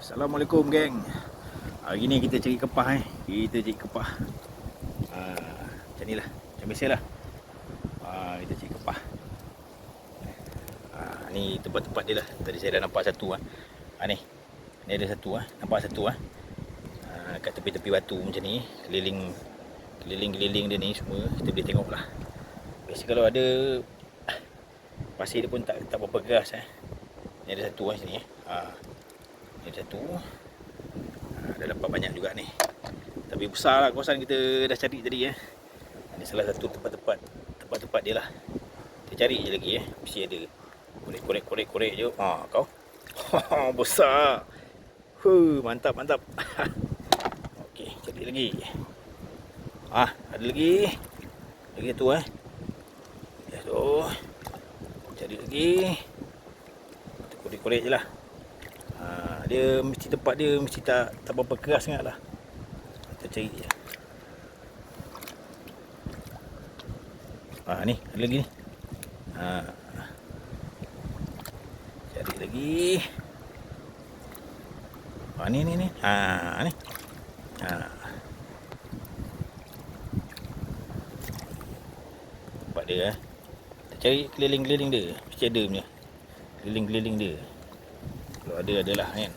Assalamualaikum geng. Hari ni kita cari kepah Kita cari kepah. Macam ni lah, macam biasalah. Kita cari kepah. Ni tempat-tempat dia lah. Tadi saya dah nampak satu ni. Ni ada satu nampak satu kat tepi-tepi batu macam ni, keliling dia ni semua kita boleh tengok lah. Biasa kalau ada pasir dia pun tak berapa keras Ni ada satu sini Ni ada satu. Dah dapat banyak juga ni. Tapi besar lah kawasan kita dah cari tadi Ini salah satu tempat-tempat dia lah. Kita cari je lagi mesti ada. Korek je. Kau. Besar. Mantap. Okey, cari lagi. Ada lagi. Lagi tu Ya tu. Cari lagi. Korek je lah. Dia mesti tempat dia mesti tak berapa keras sangat lah. Kita cari je. Ni ada lagi ni. Cari lagi. Ni. Ni. Tempat dia kita cari keliling-keliling dia. Mesti ada punya. Keliling-keliling dia. Kalau ada adalah kan.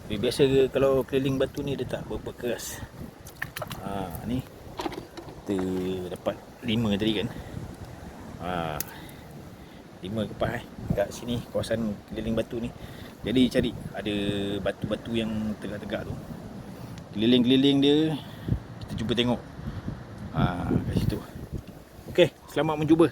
Tapi biasa kalau keliling batu ni dia tak berapa keras. Ni kita dapat 5 tadi kan. 5 kepah kat sini kawasan keliling batu ni. Jadi cari ada batu-batu yang tegak-tegak tu. Keliling-keliling dia kita cuba tengok. Kat situ. Okey, selamat mencuba.